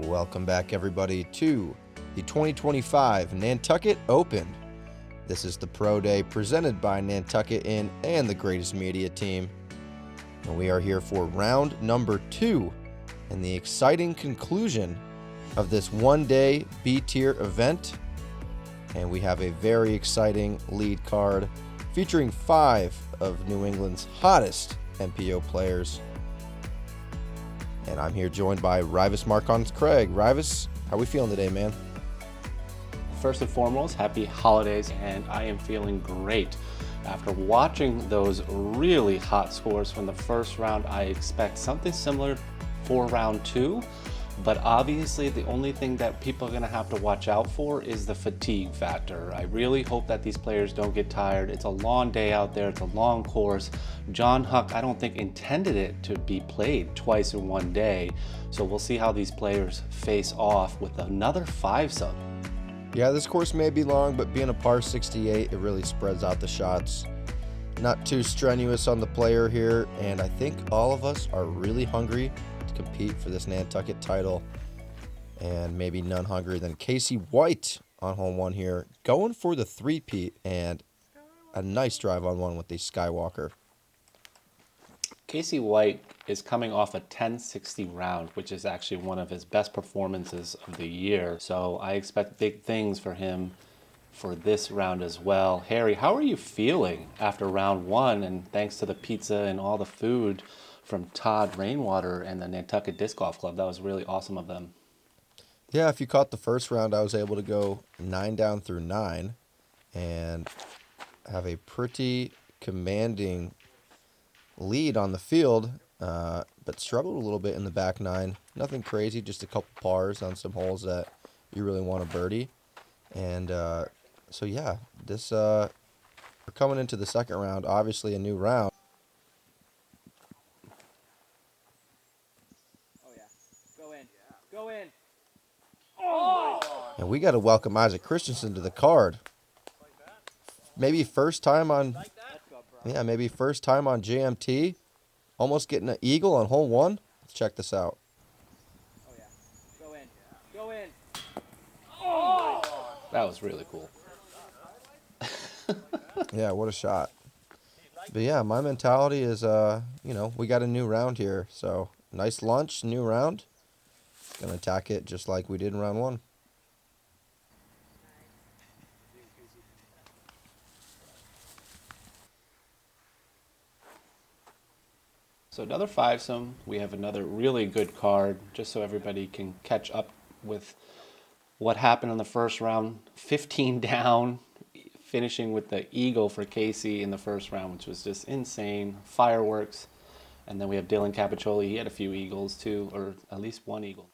Welcome back, everybody, to the 2025 Nantucket Open. This is the Pro Day presented by Nantucket Inn and the GreatestMEDIAteam. And we are here for round number 2 and the exciting conclusion of this one-day B-tier event. And we have a very exciting lead card featuring 5 of New England's hottest NPO players. And I'm here joined by Raivis Markons-Craig. Raivis, how we feeling today, man? First and foremost, happy holidays, and I am feeling great. After watching those really hot scores from the first round, I expect something similar for round 2. But obviously, the only thing that people are going to have to watch out for is the fatigue factor. I really hope that these players don't get tired. It's a long day out there. It's a long course. John Huck, I don't think, intended it to be played twice in one day. So we'll see how these players face off with another 5-sub. Yeah, this course may be long, but being a par 68, it really spreads out the shots. Not too strenuous on the player here, and I think all of us are really hungry to compete for this Nantucket title, and maybe none hungrier than Casey White on hole 1 here, going for the three-peat and a nice drive on 1 with the Skywalker. Casey White is coming off a 1060 round, which is actually one of his best performances of the year. So I expect big things for him for this round as well. Harry, how are you feeling after round 1? And thanks to the pizza and all the food from Todd Rainwater and the Nantucket Disc Golf Club. That was really awesome of them. Yeah, if you caught the first round, I was able to go 9 down through 9 and have a pretty commanding lead on the field, but struggled a little bit in the back 9. Nothing crazy, just a couple pars on some holes that you really want to birdie. And so yeah, this we're coming into the second round, obviously a new round. Oh yeah, go in, go in. And we got to welcome Isaac Christiansen to the card. Maybe first time on, yeah, maybe first time on JMT. Almost getting an eagle on hole 1. Let's check this out. Oh yeah, go in, go in. That was really cool. Yeah, what a shot. But yeah, my mentality is, we got a new round here. So nice lunch, new round. Gonna attack it just like we did in round 1. So another 5-some. We have another really good card, just so everybody can catch up with what happened in the first round. 15 down, finishing with the eagle for Casey in the first round, which was just insane. Fireworks. And then we have Dylan Capaccioli. He had a few eagles too, or at least one eagle.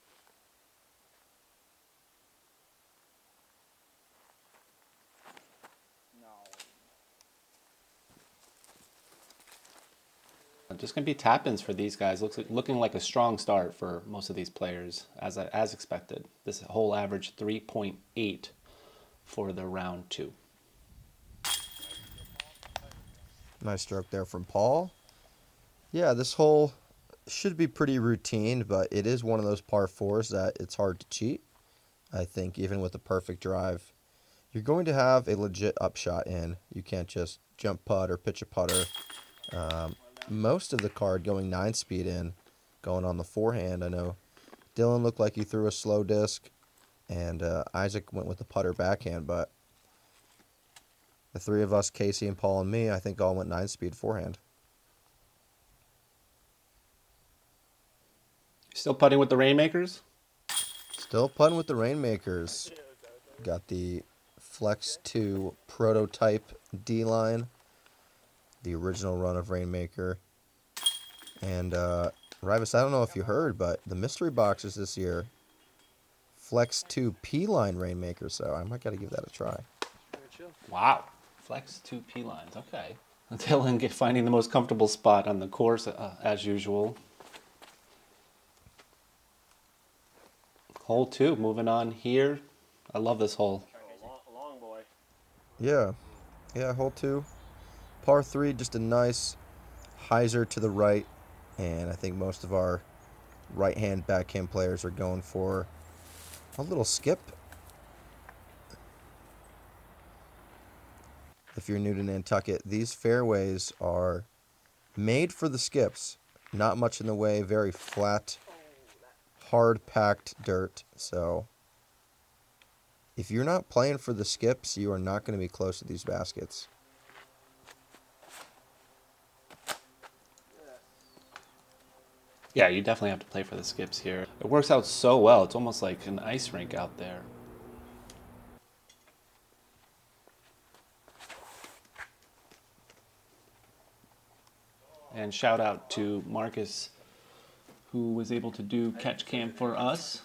Just going to be tap-ins for these guys. Looking like a strong start for most of these players, as expected. This whole average 3.8 for the round 2. Nice stroke there from Paul. Yeah, this hole should be pretty routine, but it is one of those par 4s that it's hard to cheat. I think even with a perfect drive, you're going to have a legit upshot in. You can't just jump putt or pitch a putter. Most of the card going 9-speed in, going on the forehand. I know Dylan looked like he threw a slow disc, and Isaac went with the putter backhand, but the 3 of us, Casey and Paul and me, I think all went 9-speed forehand. Still putting with the Rainmakers? Still putting with the Rainmakers. Got the Flex 2 prototype D-line. The original run of Rainmaker. And Raivis, I don't know if you heard, but the mystery boxes this year, Flex 2 P-line Rainmaker, so I might got to give that a try. Wow. Flex 2 P-lines. Okay. Dylan finding the most comfortable spot on the course, as usual. Hole 2, moving on here. I love this hole. Long boy. Yeah, hole 2. Par 3, just a nice hyzer to the right, and I think most of our right-hand, backhand players are going for a little skip. If you're new to Nantucket, these fairways are made for the skips. Not much in the way, very flat, hard-packed dirt. So if you're not playing for the skips, you are not going to be close to these baskets. Yeah, you definitely have to play for the skips here. It works out so well. It's almost like an ice rink out there. And shout out to Marcus, who was able to do catch cam for us.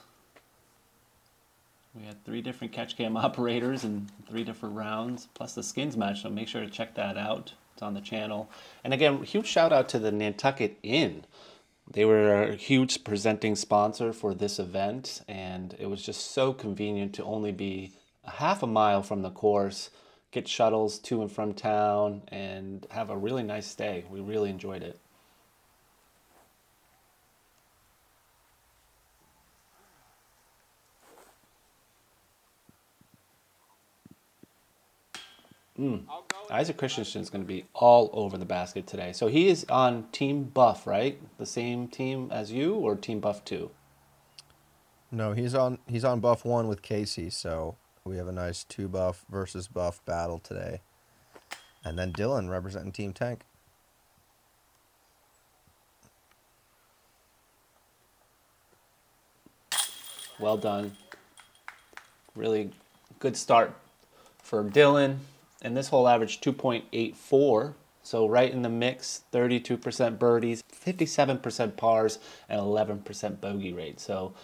We had 3 different catch cam operators in 3 different rounds, plus the skins match, so make sure to check that out. It's on the channel. And again, huge shout out to the Nantucket Inn. They were a huge presenting sponsor for this event, and it was just so convenient to only be a half a mile from the course, get shuttles to and from town, and have a really nice stay. We really enjoyed it. Isaac Christiansen is going to be all over the basket today. So he is on Team Buff, right? The same team as you, or Team Buff 2? No, he's on buff 1 with Casey, so we have a nice 2 buff versus buff battle today. And then Dylan representing Team Tank. Well done. Really good start for Dylan. And this hole averaged 2.84. So right in the mix, 32% birdies, 57% pars, and 11% bogey rate. So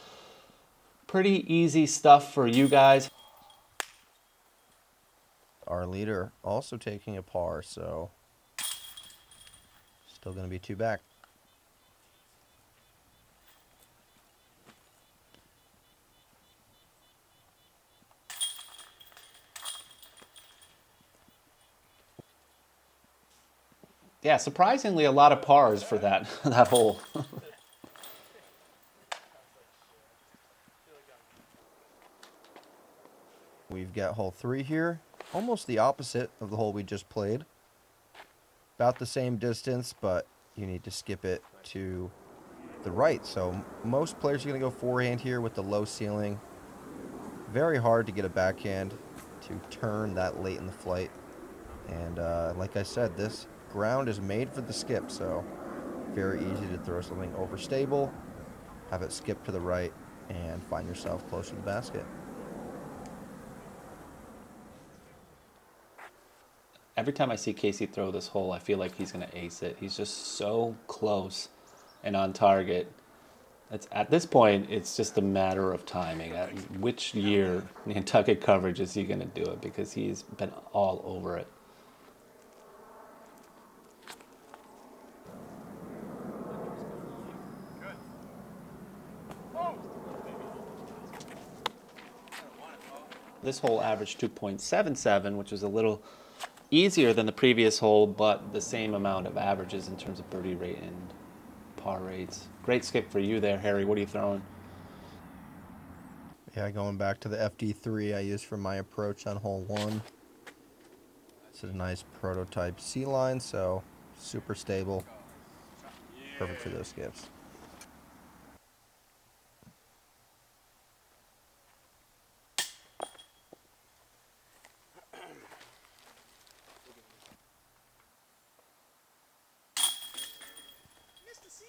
pretty easy stuff for you guys. Our leader also taking a par, so still going to be 2 back. Yeah, surprisingly a lot of pars for that that hole. We've got hole 3 here, almost the opposite of the hole we just played. About the same distance, but you need to skip it to the right. So most players are going to go forehand here with the low ceiling. Very hard to get a backhand to turn that late in the flight. And like I said, this ground is made for the skip, so very easy to throw something overstable, have it skip to the right, and find yourself close to the basket. Every time I see Casey throw this hole, I feel like he's going to ace it. He's just so close and on target. At this point, it's just a matter of timing. At which year Nantucket coverage is he going to do it? Because he's been all over it. This hole averaged 2.77, which was a little easier than the previous hole, but the same amount of averages in terms of birdie rate and par rates. Great skip for you there, Harry. What are you throwing? Yeah, going back to the FD3 I used for my approach on hole 1. It's a nice prototype C-line, so super stable. Perfect for those skips.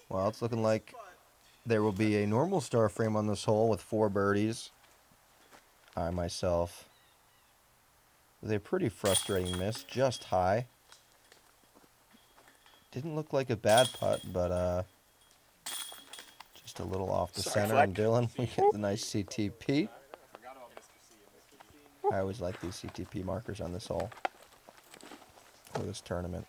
Well, it's looking like there will be a normal star frame on this hole with 4 birdies. I myself with a pretty frustrating miss, just high. Didn't look like a bad putt, but just a little off the center. And Dylan, we get the nice CTP. I always like these CTP markers on this hole for this tournament.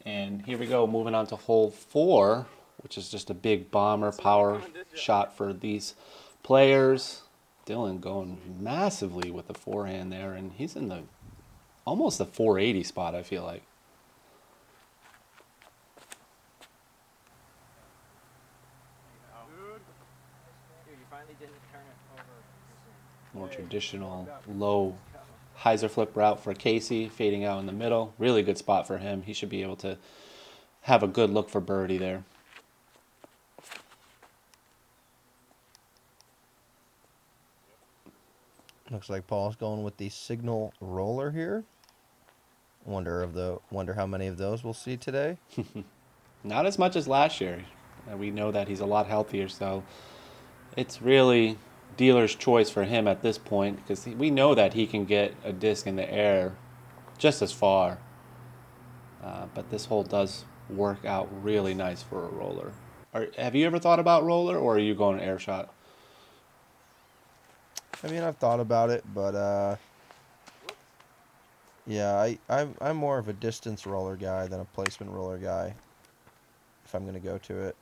And here we go, moving on to hole 4, which is just a big bomber power shot for these players. Dylan going massively with the forehand there, and he's in the almost the 480 spot, I feel like. didn't turn it over. More traditional low hyzer flip route for Casey, fading out in the middle. Really good spot for him. He should be able to have a good look for birdie there. Looks like Paul's going with the signal roller here. Wonder how many of those we'll see today. Not as much as last year. We know that he's a lot healthier, so it's really dealer's choice for him at this point because we know that he can get a disc in the air just as far. But this hole does work out really nice for a roller. Have you ever thought about roller, or are you going air shot? I mean, I've thought about it, but yeah, I'm more of a distance roller guy than a placement roller guy, if I'm going to go to it.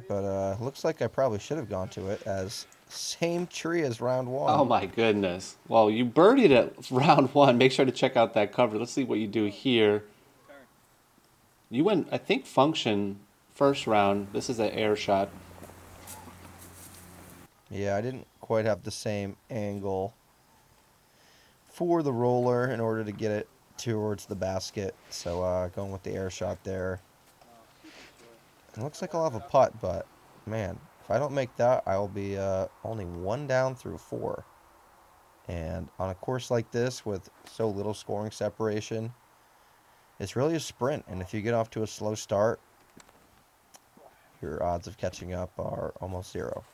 But looks like I probably should have gone to it, as same tree as round one. Oh my goodness. Well, you birdied at round one. Make sure to check out that cover. Let's see what you do here. You went, I think, function first round. This is an air shot. Yeah, I didn't quite have the same angle for the roller in order to get it towards the basket. So going with the air shot there. It looks like I'll have a putt, but man, if I don't make that, I will be only one down through four. And on a course like this with so little scoring separation, it's really a sprint. And if you get off to a slow start, your odds of catching up are almost zero.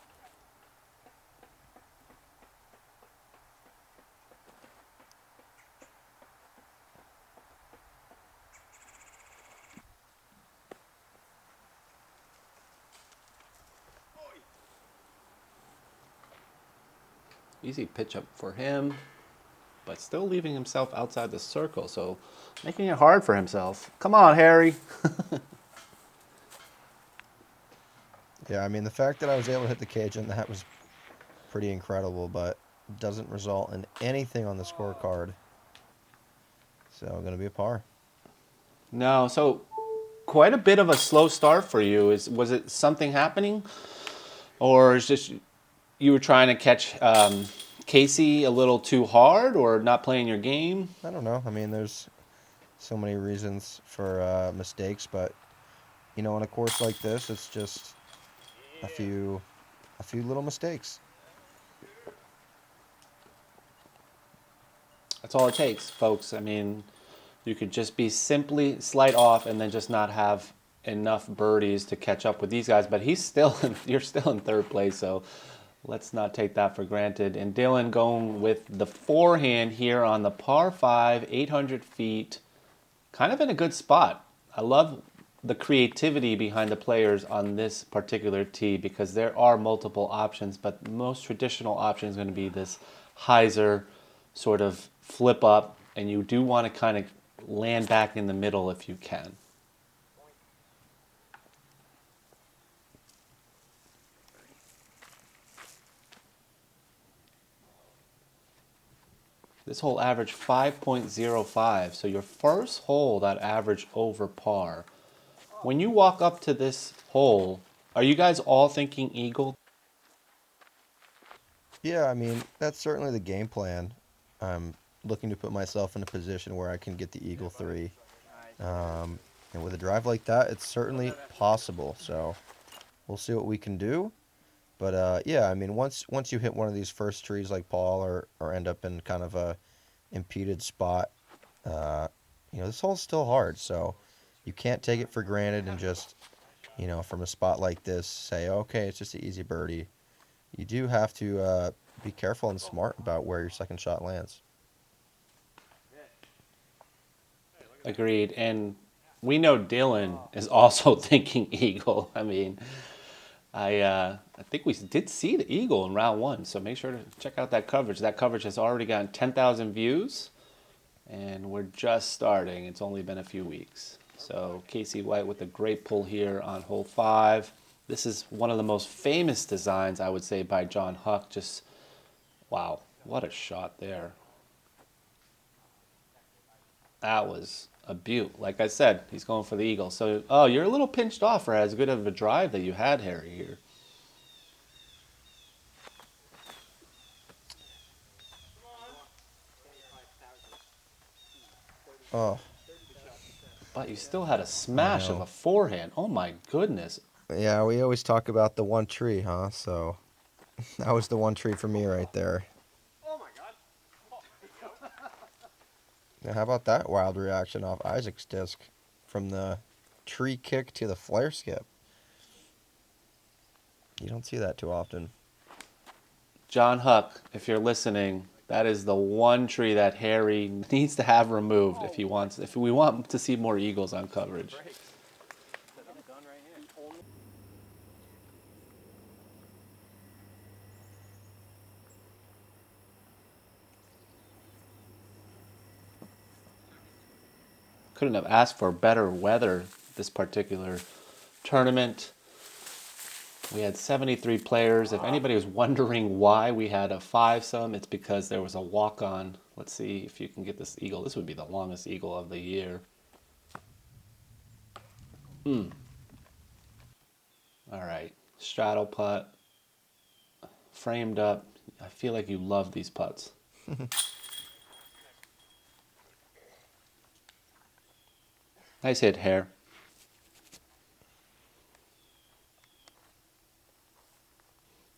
Easy pitch up for him, but still leaving himself outside the circle, so making it hard for himself. Come on, Harry. Yeah, I mean, the fact that I was able to hit the cage and that was pretty incredible, but doesn't result in anything on the scorecard. So, going to be a par. No, so quite a bit of a slow start for you. Was it something happening, or is just you were trying to catch Casey a little too hard, or not playing your game? I don't know. I mean, there's so many reasons for mistakes, but you know, on a course like this, it's just a few little mistakes. That's all it takes, folks. I mean, you could just be simply slight off and then just not have enough birdies to catch up with these guys. But you're still in third place, so let's not take that for granted. And Dylan going with the forehand here on the par 5, 800 feet, kind of in a good spot. I love the creativity behind the players on this particular tee because there are multiple options, but the most traditional option is going to be this hyzer sort of flip up, and you do want to kind of land back in the middle if you can. This hole averaged 5.05, so your first hole that averaged over par. When you walk up to this hole, are you guys all thinking eagle? Yeah, I mean, that's certainly the game plan. I'm looking to put myself in a position where I can get the eagle 3. And with a drive like that, it's certainly possible. So we'll see what we can do. But yeah, I mean, once you hit one of these first trees like Paul, or end up in kind of a impeded spot, you know, this hole's still hard. So you can't take it for granted and just, you know, from a spot like this, say, okay, it's just an easy birdie. You do have to be careful and smart about where your second shot lands. Agreed. And we know Dylan is also thinking eagle. I mean, I think we did see the eagle in round 1, so make sure to check out that coverage. That coverage has already gotten 10,000 views, and we're just starting. It's only been a few weeks. So Casey White with a great pull here on hole 5. This is one of the most famous designs, I would say, by John Huck. Just, wow, what a shot there. That was a beaut. Like I said, he's going for the eagle. So, oh, you're a little pinched off for as good of a drive that you had, Harry, here. Oh, But you still had a smash of know. a forehand. Oh my goodness. yeah, we always talk about the one tree, huh? So that was the one tree for me right there. Oh my God. Now, how about that wild reaction off Isaac's disc from the tree kick to the flare skip? You don't see that too often. John Huck, if you're listening, that is the one tree that Harry needs to have removed if he wants. If we want to see more eagles on coverage. I'm done right here. Couldn't have asked for better weather this particular tournament. We had 73 players. If anybody was wondering why we had a five-some, it's because there was a walk-on. Let's see if you can get this eagle. This would be the longest eagle of the year. All right, straddle putt, framed up. I feel like you love these putts. Nice hit, Hare.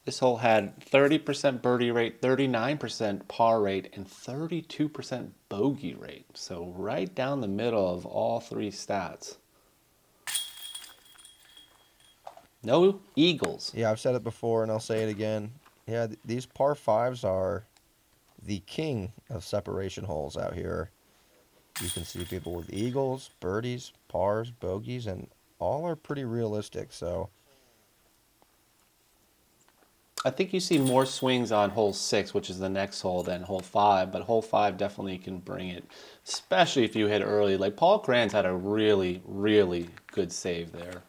This hole had 30% birdie rate, 39% par rate, and 32% bogey rate. So right down the middle of all three stats. No eagles. Yeah, I've said it before and I'll say it again. Yeah, these par fives are the king of separation holes out here. You can see people with eagles, birdies, pars, bogeys, and all are pretty realistic. So I think you see more swings on hole 6, which is the next hole, than hole 5. But hole 5 definitely can bring it, especially if you hit early. Like Paul Krans had a really, really good save there.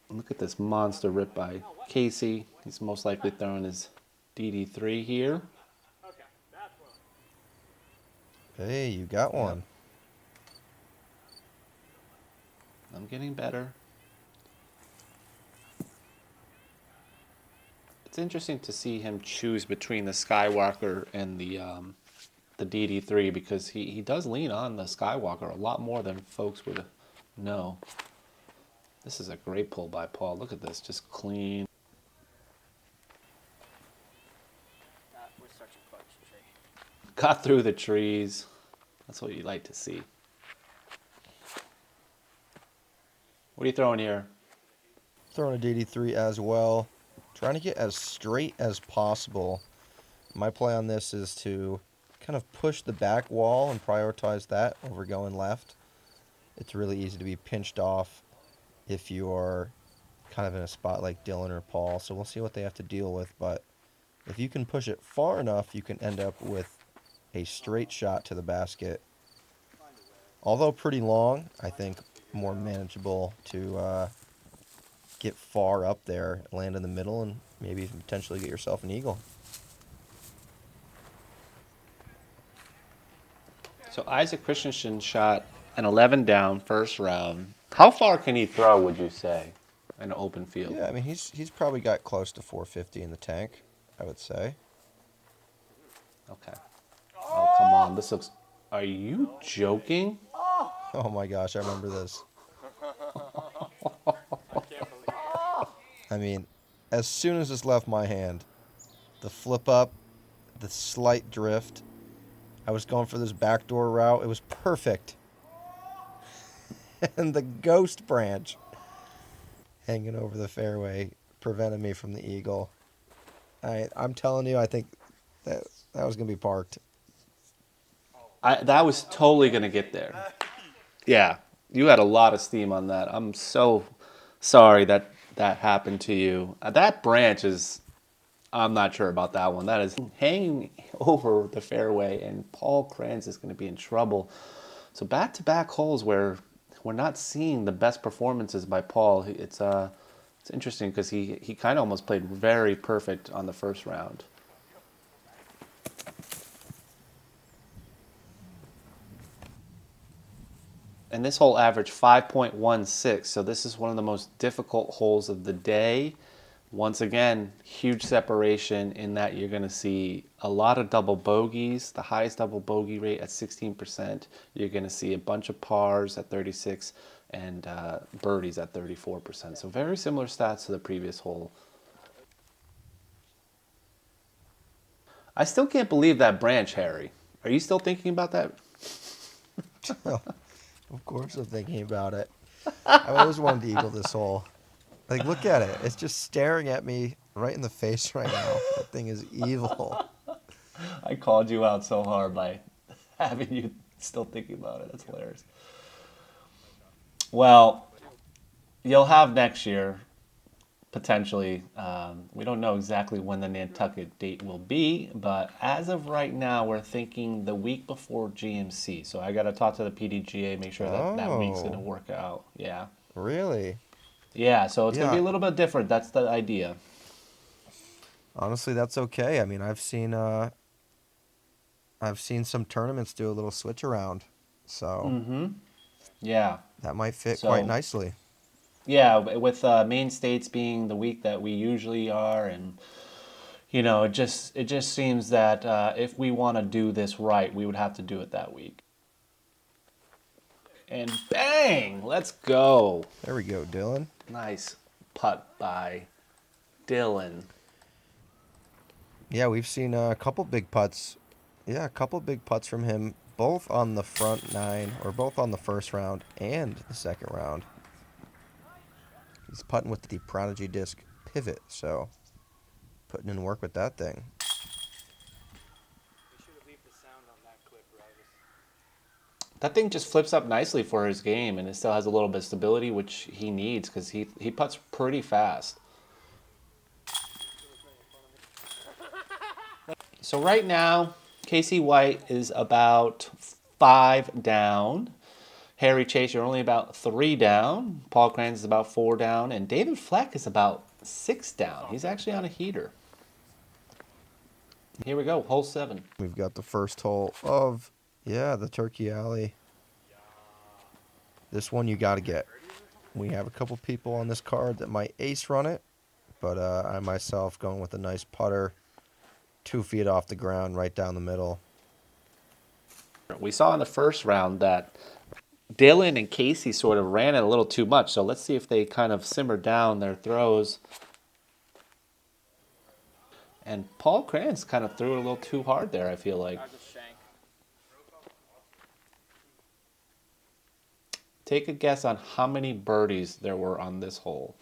Look at this monster rip by Casey. He's most likely throwing his DD3 here. Okay, that's one. hey, you got one. I'm getting better. It's interesting to see him choose between the Skywalker and the DD3 because he does lean on the Skywalker a lot more than folks would know. This is a great pull by Paul. Look at this, just clean. That was such a clutch tree. Got through the trees. That's what you like to see. What are you throwing here? Throwing a DD3 as well. Trying to get as straight as possible. My play on this is to kind of push the back wall and prioritize that over going left. It's really easy to be pinched off if you are kind of in a spot like Dylan or Paul. So we'll see what they have to deal with. But if you can push it far enough, you can end up with a straight shot to the basket. Although pretty long, I think more manageable to get far up there, land in the middle, and maybe even potentially get yourself an eagle. So Isaac Christiansen shot an 11 down first round. How far can he throw, would you say, in an open field? Yeah, I mean, he's probably got close to 450 in the tank, I would say. Okay. Oh, come on. This looks... Are you joking? Oh my gosh, I remember this. I can't believe it. I mean, as soon as this left my hand, the flip up, the slight drift, I was going for this backdoor route. It was perfect. And the ghost branch hanging over the fairway prevented me from the eagle. I'm telling you, I think that was going to be parked. That was totally going to get there. Yeah, you had a lot of steam on that. I'm so sorry that happened to you. That branch is... I'm not sure about that one. That is hanging over the fairway, and Paul Krans is going to be in trouble. So back-to-back holes where we're not seeing the best performances by Paul. It's interesting because he kind of almost played very perfect on the first round. And this hole averaged 5.16, so this is one of the most difficult holes of the day. Once again, huge separation in that you're going to see a lot of double bogeys, the highest double bogey rate at 16%. You're going to see a bunch of pars at 36 and birdies at 34%. So very similar stats to the previous hole. I still can't believe that branch, Harry. Are you still thinking about that? Of course I'm thinking about it. I always wanted to eagle this hole. Like, look at it. It's just staring at me right in the face right now. That thing is evil. I called you out so hard by having you still thinking about it. That's hilarious. Well, you'll have next year, potentially. We don't know exactly when the Nantucket date will be, but as of right now, we're thinking the week before GMC. So I got to talk to the PDGA, make sure that that week's going to work out. Yeah. Really? Yeah, so it's going to be Yeah. a little bit different. That's the idea. Honestly, that's okay. I mean, I've seen some tournaments do a little switch around, so Yeah. that might fit So- quite nicely. Yeah, with main states being the week that we usually are, and you know, it just seems that if we want to do this right, we would have to do it that week. And bang, let's go. There we go, Dylan. Nice putt by Dylan. Yeah, we've seen a couple big putts. Yeah, a couple big putts from him, both on the front nine, or both on the first round and the second round. He's putting with the Prodigy Disc Pivot, so putting in work with that thing. We should have left the sound on that clip, Raivis. That thing just flips up nicely for his game, and it still has a little bit of stability, which he needs because he putts pretty fast. So right now, Casey White is about 5 down. Harry Chace, you're only about 3 down. Paul Krans is about 4 down. And David Fleck is about 6 down. He's actually on a heater. Here we go, hole 7. We've got the first hole of, the Turkey Alley. This one you got to get. We have a couple people on this card that might ace run it, but I myself going with a nice putter, 2 feet off the ground, right down the middle. We saw in the first round that Dylan and Casey sort of ran it a little too much, so let's see if they kind of simmer down their throws. And Paul Krans kind of threw it a little too hard there, I feel like. That's a shank. Take a guess on how many birdies there were on this hole.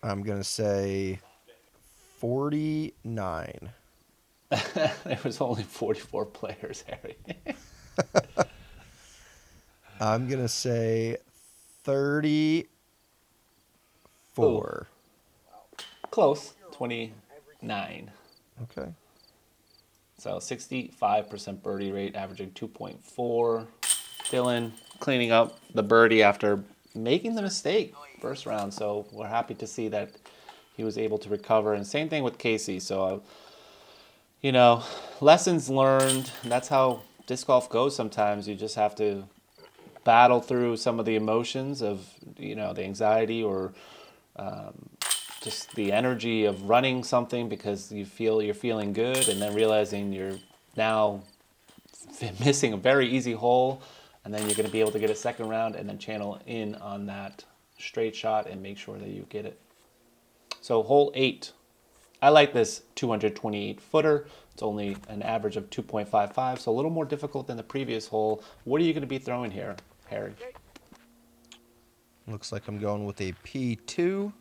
I'm going to say 49. There was only 44 players, Harry. I'm going to say 34. Close, 29. Okay. So 65% birdie rate, averaging 2.4. Dylan cleaning up the birdie after making the mistake first round. So we're happy to see that he was able to recover. And same thing with Casey. So, you know, lessons learned. That's how disc golf goes sometimes. You just have to battle through some of the emotions of, you know, the anxiety or just the energy of running something because you feel you're feeling good and then realizing you're now missing a very easy hole, and then you're going to be able to get a second round and then channel in on that straight shot and make sure that you get it. So hole 8. I like this 228 footer. It's only an average of 2.55, so a little more difficult than the previous hole. What are you going to be throwing here, Harry? Looks like I'm going with a P2.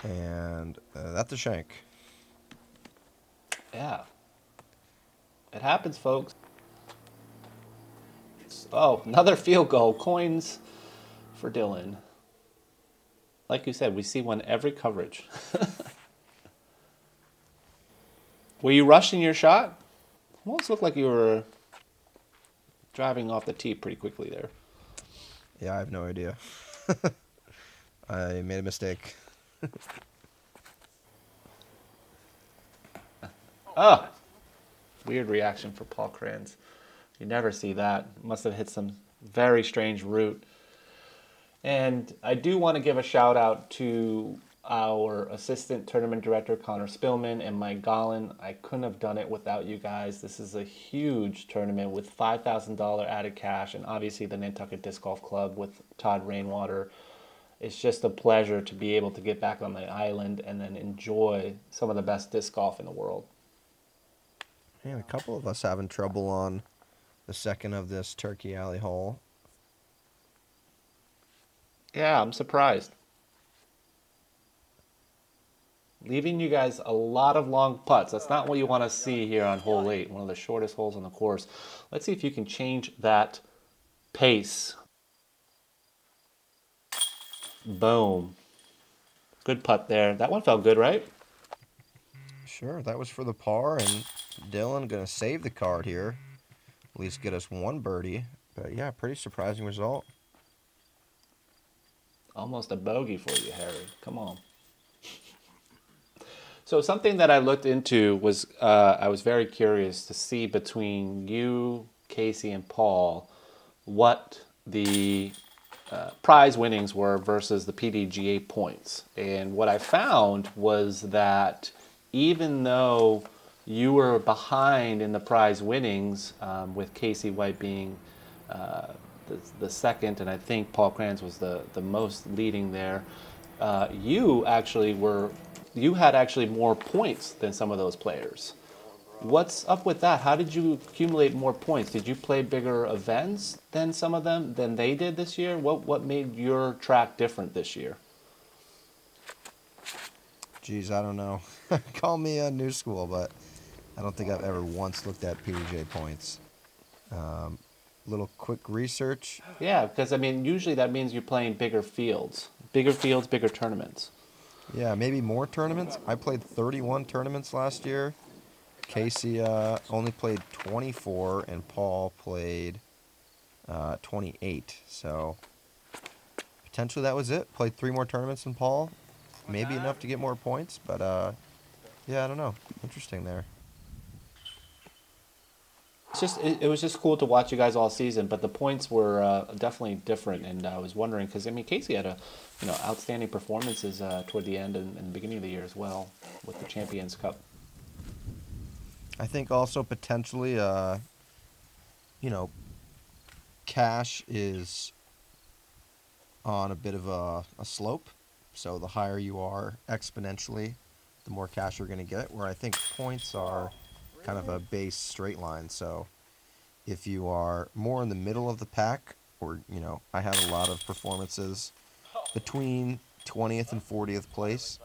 And that's a shank. Yeah. It happens, folks. Oh, another field goal. Coins for Dylan. Like you said, we see one every coverage. Were you rushing your shot? Almost looked like you were driving off the tee pretty quickly there. Yeah, I have no idea. I made a mistake. Weird reaction for Paul Krans. You never see that. Must have hit some very strange route. And I do want to give a shout out to our assistant tournament director, Connor Spilman, and Mike Gollin. I couldn't have done it without you guys. This is a huge tournament with $5,000 added cash, and obviously the Nantucket Disc Golf Club with Todd Rainwater. It's just a pleasure to be able to get back on the island and then enjoy some of the best disc golf in the world. And a couple of us having trouble on the second of this Turkey Alley hole. Yeah, I'm surprised. Leaving you guys a lot of long putts. That's not what you want to see here on hole 8, one of the shortest holes on the course. Let's see if you can change that pace. Boom. Good putt there. That one felt good, right? Sure, that was for the par, and Dylan going to save the card here. At least get us one birdie. But yeah, pretty surprising result. Almost a bogey for you, Harry. Come on. So something that I looked into was I was very curious to see between you, Casey, and Paul what the prize winnings were versus the PDGA points. And what I found was that even though you were behind in the prize winnings, with Casey White being the second, and I think Paul Krans was the most leading there, you had actually more points than some of those players. What's up with that? How did you accumulate more points? Did you play bigger events than some of them, than they did this year? What made your track different this year? Geez, I don't know. Call me a new school, but I don't think I've ever once looked at PDGA points. Little quick research. Yeah, because I mean, usually that means you're playing bigger fields, bigger tournaments. Yeah, maybe more tournaments. I played 31 tournaments last year. Casey only played 24, and Paul played 28. So potentially that was it. Played 3 more tournaments than Paul. Maybe enough to get more points, but yeah, I don't know. Interesting there. It was just cool to watch you guys all season, but the points were definitely different, and I was wondering because I mean Casey had outstanding performances toward the end and the beginning of the year as well with the Champions Cup. I think also potentially, cash is on a bit of a slope, so the higher you are exponentially, the more cash you're going to get. Where I think points are kind of a base straight line. So if you are more in the middle of the pack, or I had a lot of performances between 20th and 40th place,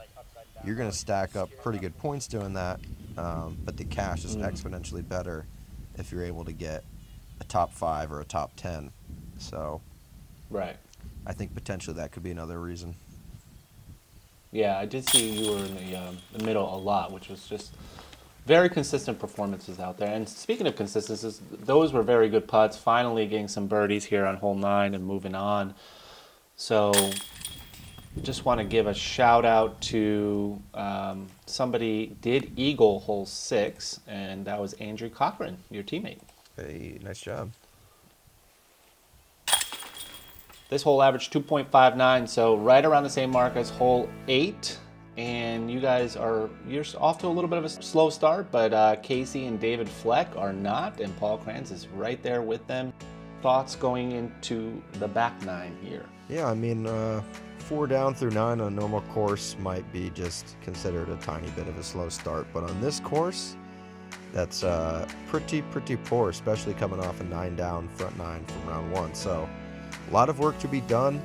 you're going to stack up pretty good points doing that, but the cash is exponentially better if you're able to get a top 5 or a top 10. So right, I think potentially that could be another reason. Yeah, I did see you were in the middle a lot, which was just very consistent performances out there. And speaking of consistencies, those were very good putts. Finally getting some birdies here on hole 9 and moving on. So just want to give a shout out to somebody did eagle hole 6, and that was Andrew Cochran, your teammate. Hey, nice job. This hole averaged 2.59, so right around the same mark as hole 8. And you guys you're off to a little bit of a slow start, but Casey and David Fleck are not, and Paul Krans is right there with them. Thoughts going into the back 9 here? Yeah, I mean, 4 down through 9 on a normal course might be just considered a tiny bit of a slow start, but on this course, that's pretty poor, especially coming off a 9 down front 9 from round 1. So a lot of work to be done.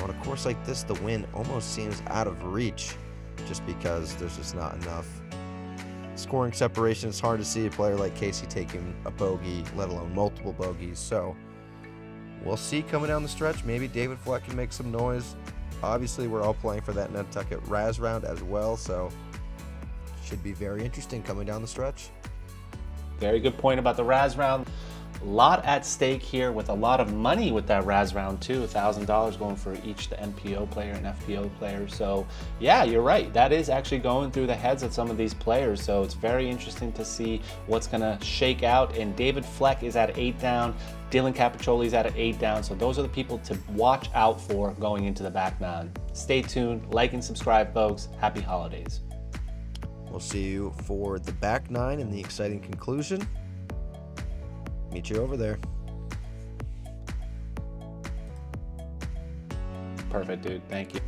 On a course like this, the win almost seems out of reach just because there's just not enough scoring separation. It's hard to see a player like Casey taking a bogey, let alone multiple bogeys. So we'll see coming down the stretch. Maybe David Fleck can make some noise. Obviously, we're all playing for that Nantucket Raz round as well, so should be very interesting coming down the stretch. Very good point about the Raz round. A lot at stake here with a lot of money with that Raz round too, $1,000 going for each the MPO player and FPO player. So yeah, you're right. That is actually going through the heads of some of these players. So it's very interesting to see what's gonna shake out. And David Fleck is at 8 down. Dylan Capaccioli is at 8 down. So those are the people to watch out for going into the back nine. Stay tuned, like and subscribe, folks. Happy holidays. We'll see you for the back nine and the exciting conclusion. Meet you over there. Perfect, dude. Thank you.